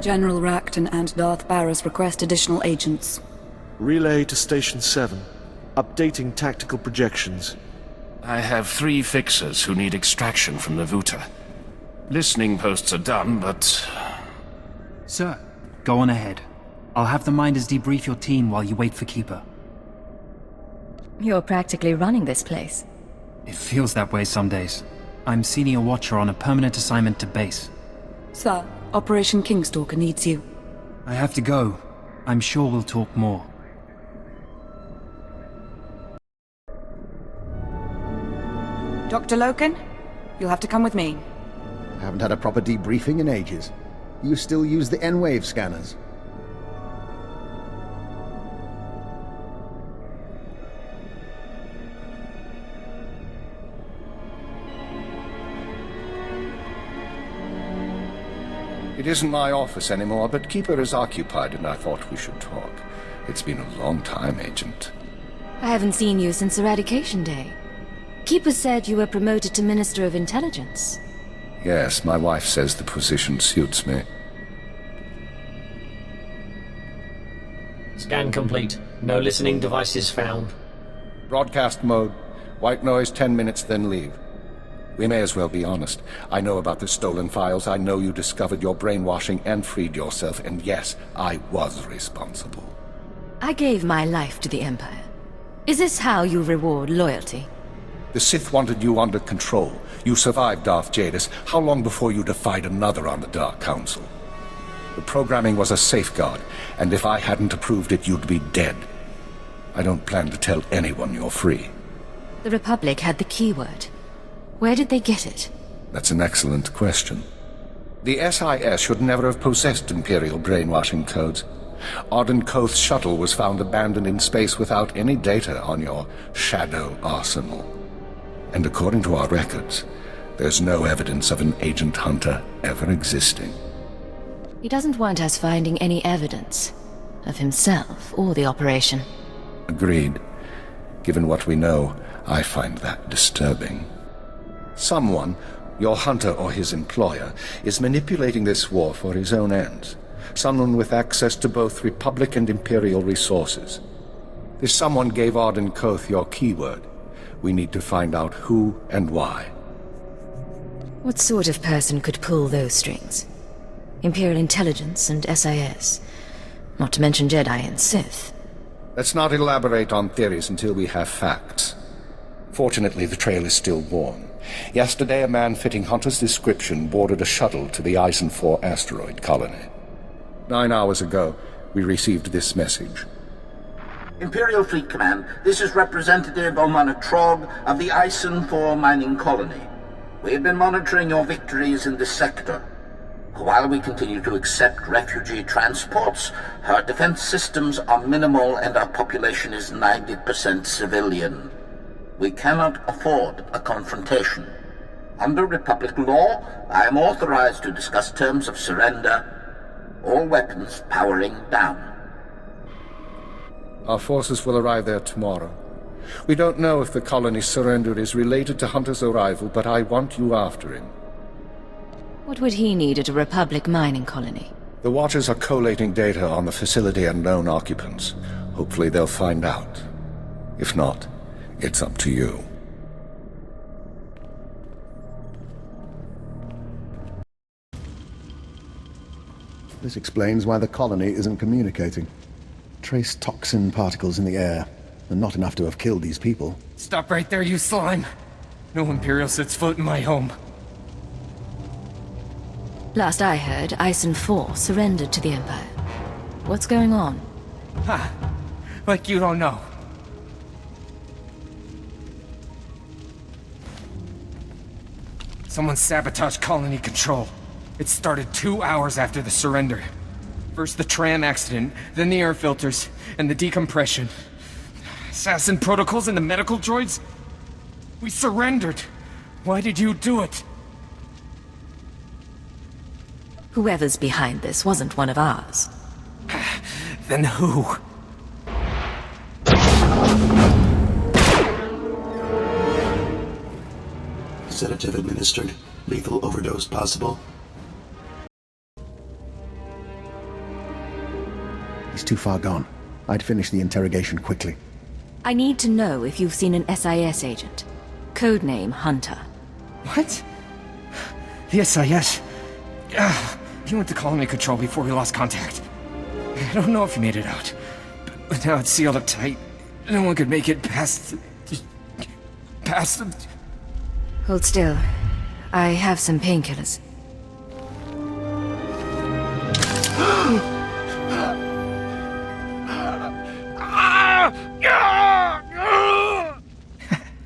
General Racton and Darth Barris request additional agents. Relay to Station 7. Updating tactical projections. I have 3 fixers who need extraction from the Vuta. Listening posts are done, but... Sir, go on ahead. I'll have the Minders debrief your team while you wait for Keeper. You're practically running this place. It feels that way some days. I'm Senior Watcher on a permanent assignment to base. Sir, Operation Kingstalker needs you. I have to go. I'm sure we'll talk more. Dr. Loken, you'll have to come with me. I haven't had a proper debriefing in ages. You still use the N-wave scanners? It isn't my office anymore, but Keeper is occupied and I thought we should talk. It's been a long time, Agent. I haven't seen you since Eradication Day. Keeper said you were promoted to Minister of Intelligence. Yes, my wife says the position suits me. Scan complete. No listening devices found. Broadcast mode. White noise 10 minutes, then leave. We may as well be honest. I know about the stolen files. I know you discovered your brainwashing and freed yourself, and yes, I was responsible. I gave my life to the Empire. Is this how you reward loyalty? The Sith wanted you under control. You survived Darth Jadis. How long before you defied another on the Dark Council? The programming was a safeguard, and if I hadn't approved it, you'd be dead. I don't plan to tell anyone you're free. The Republic had the keyword. Where did they get it? That's an excellent question. The SIS should never have possessed Imperial brainwashing codes. Arden Koth's shuttle was found abandoned in space without any data on your shadow arsenal. And according to our records, there's no evidence of an agent hunter ever existing. He doesn't want us finding any evidence of himself or the operation. Agreed. Given what we know, I find that disturbing. Someone, your hunter or his employer, is manipulating this war for his own ends. Someone with access to both Republic and Imperial resources. This someone gave Arden Koth your keyword. We need to find out who and why. What sort of person could pull those strings? Imperial Intelligence and SIS. Not to mention Jedi and Sith. Let's not elaborate on theories until we have facts. Fortunately, the trail is still warm. Yesterday, a man fitting Hunter's description boarded a shuttle to the Isen 4 asteroid colony. 9 hours ago, we received this message. Imperial Fleet Command, this is Representative Omana Trog of the Isen 4 mining colony. We have been monitoring your victories in this sector. While we continue to accept refugee transports, our defense systems are minimal and our population is 90% civilian. We cannot afford a confrontation. Under Republic law, I am authorized to discuss terms of surrender. All weapons powering down. Our forces will arrive there tomorrow. We don't know if the colony's surrender is related to Hunter's arrival, but I want you after him. What would he need at a Republic mining colony? The Watchers are collating data on the facility and known occupants. Hopefully they'll find out. If not, it's up to you. This explains why the colony isn't communicating. Trace toxin particles in the air, and not enough to have killed these people. Stop right there, you slime! No Imperial sets foot in my home. Last I heard, Isen 4 surrendered to the Empire. What's going on? Ha! Like you don't know. Someone sabotaged colony control. It started 2 hours after the surrender. First the tram accident, then the air filters, and the decompression. Assassin protocols and the medical droids? We surrendered. Why did you do it? Whoever's behind this wasn't one of ours. Then who? Sedative administered. Lethal overdose possible. He's too far gone. I'd finish the interrogation quickly. I need to know if you've seen an SIS agent. Codename Hunter. What? The SIS? He went to colony control before we lost contact. I don't know if he made it out. But now it's sealed up tight. No one could make it past the... Hold still. I have some painkillers.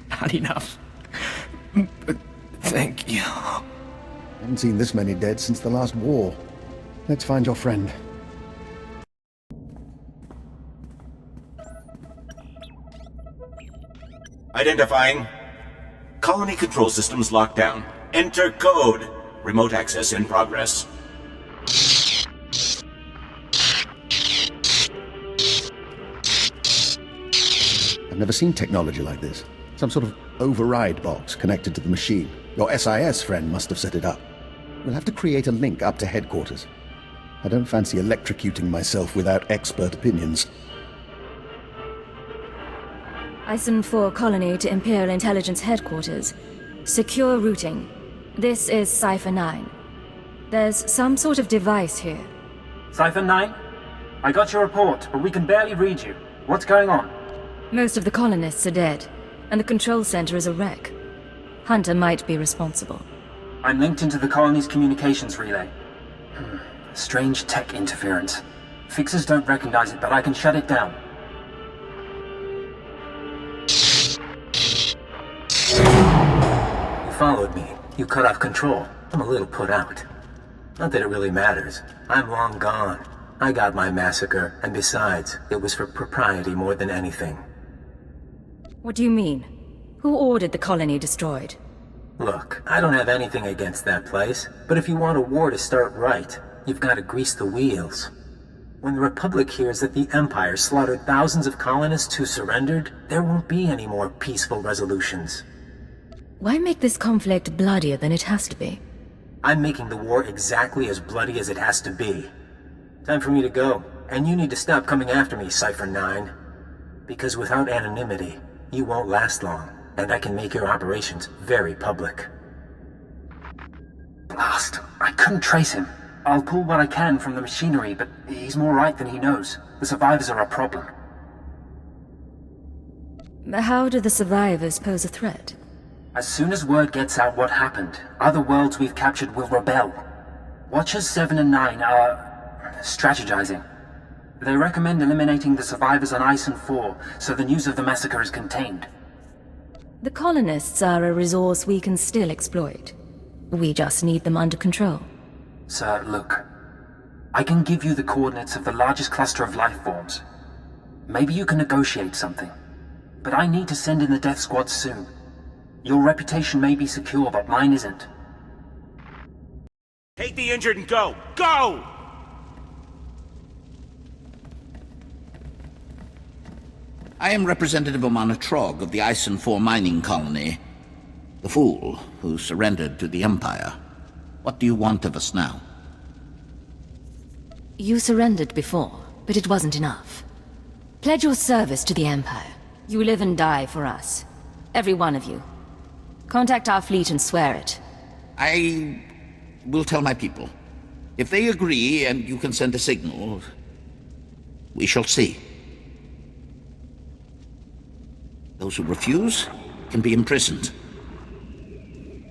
Not enough. But thank you. I haven't seen this many dead since the last war. Let's find your friend. Identifying. Colony control systems locked down. Enter code. Remote access in progress. I've never seen technology like this. Some sort of override box connected to the machine. Your SIS friend must have set it up. We'll have to create a link up to headquarters. I don't fancy electrocuting myself without expert opinions. Isen 4 colony to Imperial Intelligence headquarters. Secure routing. This is Cipher 9. There's some sort of device here. Cipher 9? I got your report, but we can barely read you. What's going on? Most of the colonists are dead, and the control center is a wreck. Hunter might be responsible. I'm linked into the colony's communications relay. Strange tech interference. Fixers don't recognize it, but I can shut it down. You followed me. You cut off control. I'm a little put out. Not that it really matters. I'm long gone. I got my massacre, and besides, it was for propriety more than anything. What do you mean? Who ordered the colony destroyed? Look, I don't have anything against that place, but if you want a war to start right, you've got to grease the wheels. When the Republic hears that the Empire slaughtered thousands of colonists who surrendered, there won't be any more peaceful resolutions. Why make this conflict bloodier than it has to be? I'm making the war exactly as bloody as it has to be. Time for me to go, and you need to stop coming after me, Cipher 9. Because without anonymity, you won't last long, and I can make your operations very public. Blast. I couldn't trace him. I'll pull what I can from the machinery, but he's more right than he knows. The survivors are a problem. How do the survivors pose a threat? As soon as word gets out what happened, other worlds we've captured will rebel. Watchers 7 and 9 are strategizing. They recommend eliminating the survivors on Isen 4, so the news of the massacre is contained. The colonists are a resource we can still exploit. We just need them under control. Sir, look. I can give you the coordinates of the largest cluster of life forms. Maybe you can negotiate something. But I need to send in the death squad soon. Your reputation may be secure, but mine isn't. Take the injured and go! Go! I am Representative Omana Trog of the Isen 4 mining colony. The fool who surrendered to the Empire. What do you want of us now? You surrendered before, but it wasn't enough. Pledge your service to the Empire. You live and die for us. Every one of you. Contact our fleet and swear it. I will tell my people. If they agree and you can send a signal, we shall see. Those who refuse can be imprisoned.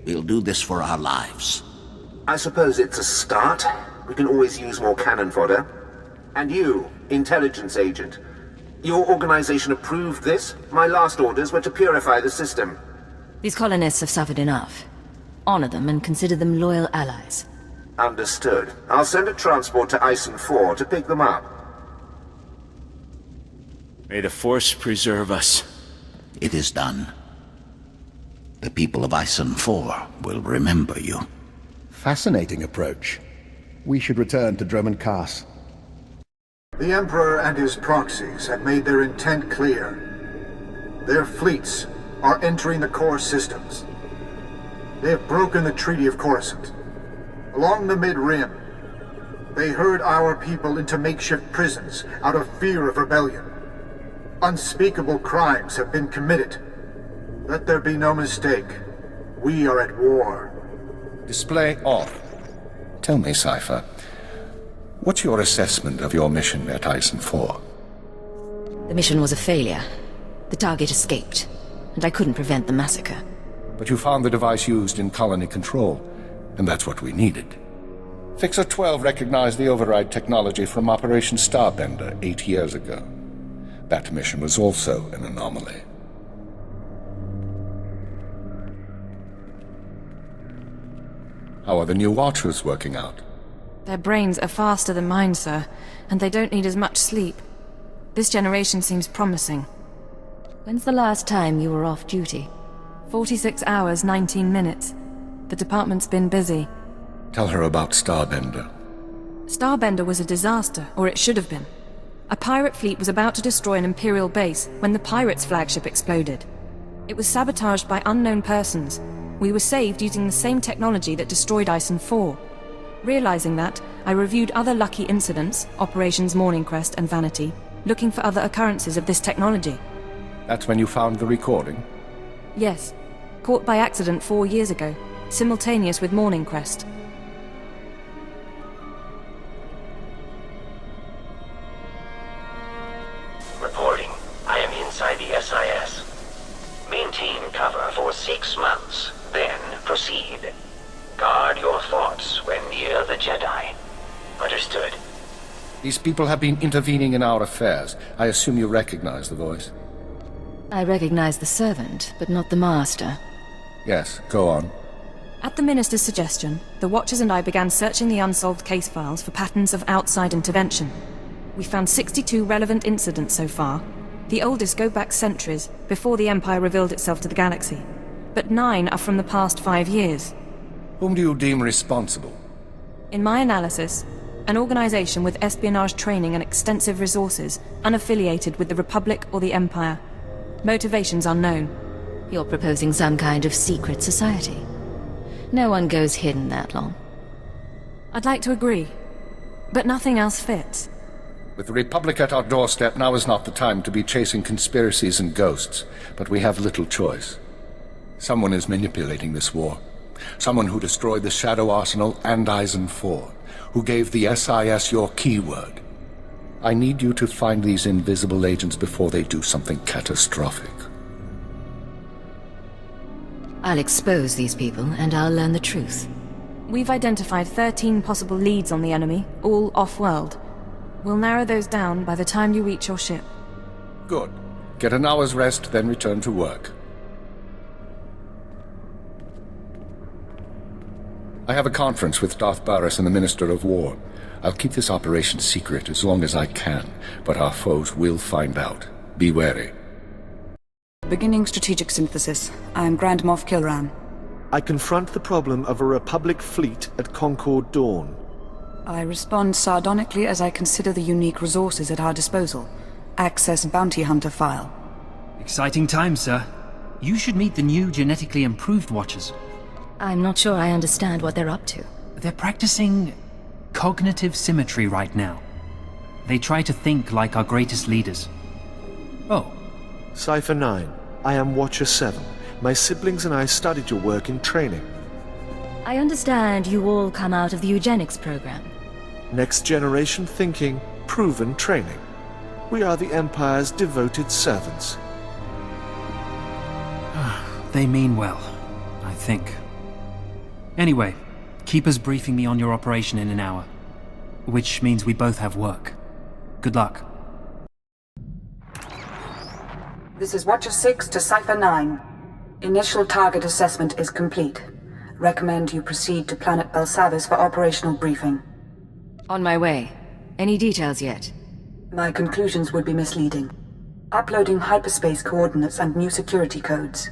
We'll do this for our lives. I suppose it's a start. We can always use more cannon fodder. And you, intelligence agent. Your organization approved this? My last orders were to purify the system. These colonists have suffered enough. Honor them and consider them loyal allies. Understood. I'll send a transport to Isen 4 to pick them up. May the Force preserve us. It is done. The people of Isen 4 will remember you. Fascinating approach. We should return to Droman Kaas. The Emperor and his proxies have made their intent clear. Their fleets are entering the core systems. They have broken the Treaty of Coruscant. Along the Mid-Rim, They herd our people into makeshift prisons out of fear of rebellion. Unspeakable crimes have been committed. Let there be no mistake. We are at war. Display off. Tell me, Cypher, what's your assessment of your mission at Isen 4? The mission was a failure. The target escaped, and I couldn't prevent the massacre. But you found the device used in colony control, and that's what we needed. Fixer 12 recognized the override technology from Operation Starbender 8 years ago. That mission was also an anomaly. How are the new Watchers working out? Their brains are faster than mine, sir, and they don't need as much sleep. This generation seems promising. When's the last time you were off duty? 46 hours, 19 minutes. The department's been busy. Tell her about Starbender. Starbender was a disaster, or it should have been. A pirate fleet was about to destroy an Imperial base when the pirates' flagship exploded. It was sabotaged by unknown persons. We were saved using the same technology that destroyed Isen 4. Realizing that, I reviewed other lucky incidents, Operations Morning Crest and Vanity, looking for other occurrences of this technology. That's when you found the recording? Yes. Caught by accident 4 years ago, simultaneous with Morning Crest. Reporting. I am inside the SIS. Maintain cover for 6 months, then proceed. Guard your thoughts when near the Jedi. Understood. These people have been intervening in our affairs. I assume you recognize the voice. I recognize the servant, but not the master. Yes, go on. At the Minister's suggestion, the Watchers and I began searching the unsolved case files for patterns of outside intervention. We found 62 relevant incidents so far. The oldest go back centuries, before the Empire revealed itself to the galaxy. But 9 are from the past 5 years. Whom do you deem responsible? In my analysis, an organization with espionage training and extensive resources, unaffiliated with the Republic or the Empire. Motivations unknown. You're proposing some kind of secret society. No one goes hidden that long. I'd like to agree, but nothing else fits. With the Republic at our doorstep, now is not the time to be chasing conspiracies and ghosts, but we have little choice. Someone is manipulating this war. Someone who destroyed the Shadow Arsenal and Isen 4, who gave the SIS your keyword. I need you to find these invisible agents before they do something catastrophic. I'll expose these people, and I'll learn the truth. We've identified 13 possible leads on the enemy, all off-world. We'll narrow those down by the time you reach your ship. Good. Get an hour's rest, then return to work. I have a conference with Darth Baras and the Minister of War. I'll keep this operation secret as long as I can, but our foes will find out. Be wary. Beginning strategic synthesis. I am Grand Moff Kilran. I confront the problem of a Republic fleet at Concord Dawn. I respond sardonically as I consider the unique resources at our disposal. Access Bounty Hunter file. Exciting times, sir. You should meet the new genetically improved Watchers. I'm not sure I understand what they're up to. They're practicing cognitive symmetry right now. They try to think like our greatest leaders. Oh. Cypher 9. I am Watcher 7. My siblings and I studied your work in training. I understand you all come out of the eugenics program. Next generation thinking, proven training. We are the Empire's devoted servants. They mean well, I think. Anyway, Keeper's briefing me on your operation in an hour. Which means we both have work. Good luck. This is Watcher 6 to Cypher 9. Initial target assessment is complete. Recommend you proceed to Planet Belsavis for operational briefing. On my way. Any details yet? My conclusions would be misleading. Uploading hyperspace coordinates and new security codes.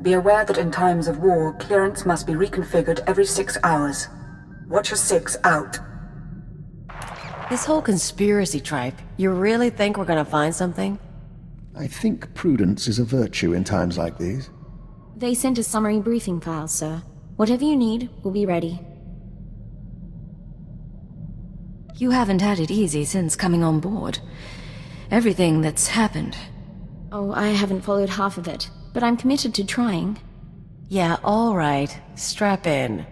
Be aware that in times of war, clearance must be reconfigured every 6 hours. Watcher 6 out. This whole conspiracy tripe, you really think we're gonna find something? I think prudence is a virtue in times like these. They sent a summary briefing file, sir. Whatever you need, we'll be ready. You haven't had it easy since coming on board. Everything that's happened. Oh, I haven't followed half of it, but I'm committed to trying. Yeah, all right. Strap in.